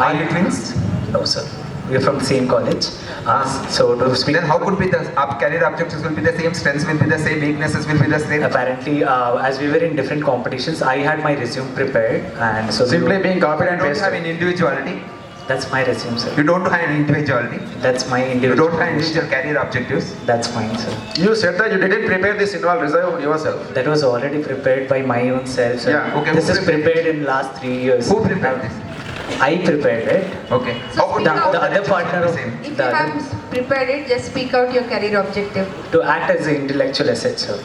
Are you twins? No, sir. We're from the same college. So to speak. Then how could be the career objectives will be the same, strengths will be the same, weaknesses will be the same? Apparently, as we were in different competitions, I had my resume prepared, and so Simply being copied You and don't have pasted. any individuality. that's my resume, sir. You don't have any individuality. That's my You individual. don't have individual career objectives. That's mine, sir. You said that you didn't prepare this involved reserve yourself. That was already prepared by my own self, sir. Yeah, okay, This who is prepared prepared in last 3 years. Who prepared this? I prepared it. Okay. So How would speak The, out. the other partner of Same. If the you other, have prepared it, just speak out your career objective. to act as an intellectual asset, sir.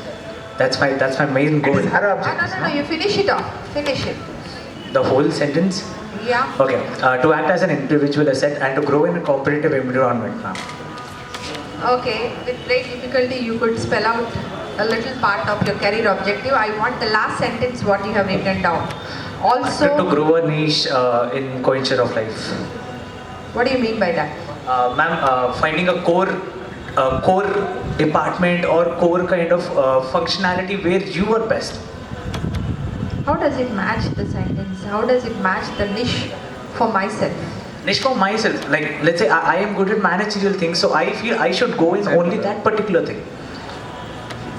That's my main It goal. is her No, objectives. no, you finish it off. Finish it. The whole sentence. Yeah. Okay. To act as an individual asset and to grow in a competitive environment, ma'am. Okay. With great difficulty, you could spell out a little part of your career objective. I want the last sentence what you have written down. Also, To grow a niche in coincidence of life. what do you mean by that? Ma'am, finding a core department or core kind of functionality where you are best. How does it match the sentence? How does it match the niche for myself? Niche for myself, like let's say I am good at managerial things, so I feel I should go in only that particular thing.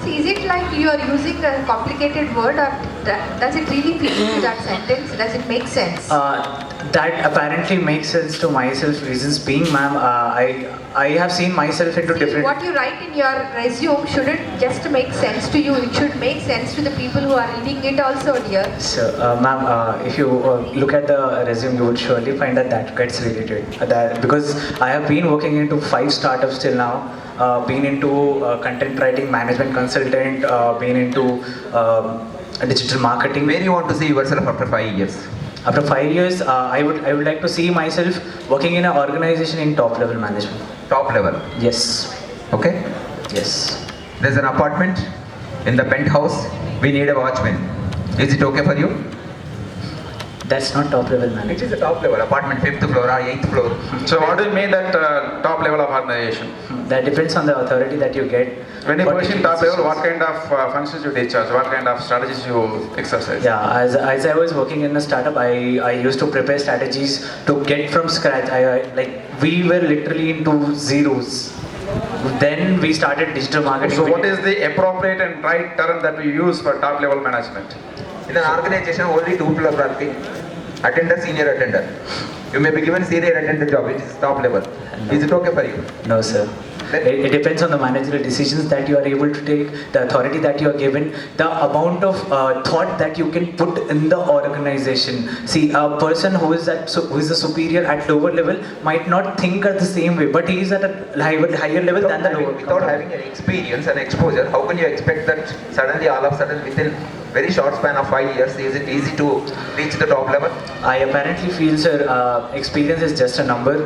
See, is it like you are using a complicated word, or does it really fit into that sentence? Does it make sense? That apparently makes sense to myself. Reasons being, ma'am, I have seen myself into See, different. what you write in your resume shouldn't just make sense to you. It should make sense to the people who are reading it also, dear. So, ma'am, if you look at the resume, you would surely find that that gets related. That because I have been working into 5 startups till now. Been into content writing, management consultant, been into digital marketing. Where you want to see yourself after 5 years? After 5 years, I would like to see myself working in an organization in top level management. Top level. Yes, Okay. yes. There's an apartment in the penthouse. We need a watchman. Is it okay for you? That's not top level It management. is a top level apartment, 5th floor or 8th floor. So what do you mean that top level of organization? That depends on the authority that you get. When you for position taking top level, decisions. what kind of functions you discharge? What kind of strategies you exercise? Yeah, as I was working in a startup, I used to prepare strategies to get from scratch. Like we were literally into zeros. Then we started digital marketing. So what is the appropriate and right term that we use for top level management? In an organization, only 2 people are working. Attender, senior attender. You may be given senior attender job, which is top level. Is it okay for you? No, sir. It depends on the managerial decisions that you are able to take, the authority that you are given, the amount of thought that you can put in the organization. See, a person who is a superior at lower level might not think at the same way, but he is at a higher level than the lower. Without having an experience and exposure, how can you expect that suddenly, all of a sudden, within very short span of 5 years, is it easy to reach the top level? I apparently feel, sir, experience is just a number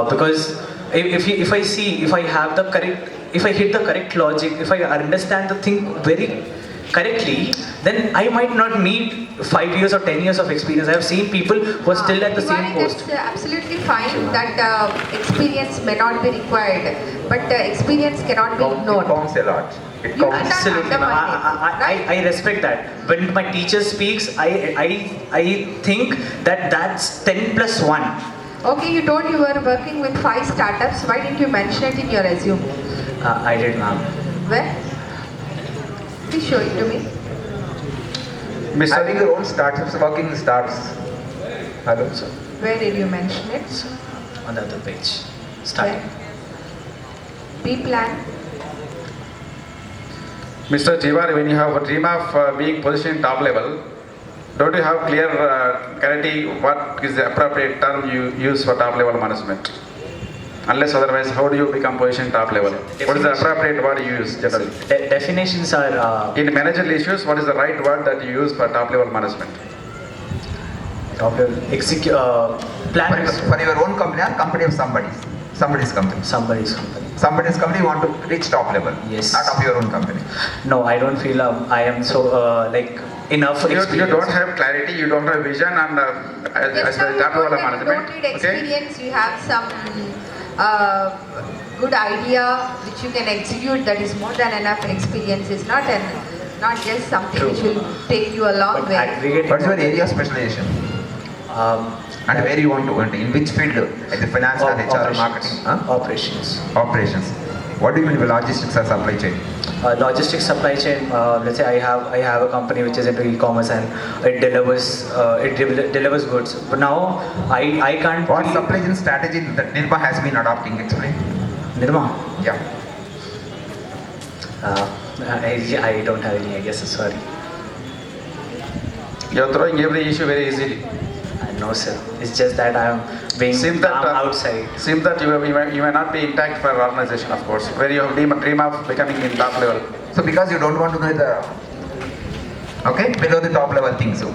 because if I have the correct, if I hit the correct logic, if I understand the thing very correctly, then I might not need 5 years or 10 years of experience. I have seen people who are still at the same Tiwari, post. that's absolutely fine that experience may not be required, but experience cannot be It ignored. counts a lot. It You counts. can't Absolutely, ma'am. undermine it, right? I respect that. When my teacher speaks, I think that that's 10 plus 1. Okay, you told you were working with 5 startups. Why didn't you mention it in your resume? I did, ma'am. Where? Please show it to me. Having your own startups, working starts. Hello, sir. Where did you mention it? On the other page. Starting. B plan. Mr. Tiwari, when you have a dream of being positioned top level, don't you have clear clarity what is the appropriate term you use for top level management? Unless otherwise, how do you become positioned top level? What is the appropriate word you use generally? Definitions are In managerial issues, what is the right word that you use for top level management? plans. For your own company or company of somebody's? Somebody's company. Somebody's company. Somebody's company, you want to reach top level. Yes. Not of your own company. No, I don't feel I am so like enough You experience. don't have clarity, you don't have vision, and as Yes, the now top you level don't management. need experience. You have some good idea which you can execute. That is more than enough experience. It's not just something True. which will take you a long But way. aggregate. What's your area of specialization? And where you want to enter? In which field? At the finance or HR or marketing? Huh? Operations. Operations. What do you mean by logistics or supply chain? Logistics supply chain. Let's say I have a company which is into e-commerce and it delivers goods. But now I can't. What supply chain strategy that Nirma has been adopting? Explain. Nirma. Yeah. I don't have any ideas. Sorry. You're throwing every issue very easily. No, sir. It's just that I'm being Seems that outside. Seems that you may not be intact for organization, of course, where you have dream of becoming in top level. So because you don't want to know the, okay, below the top level things. So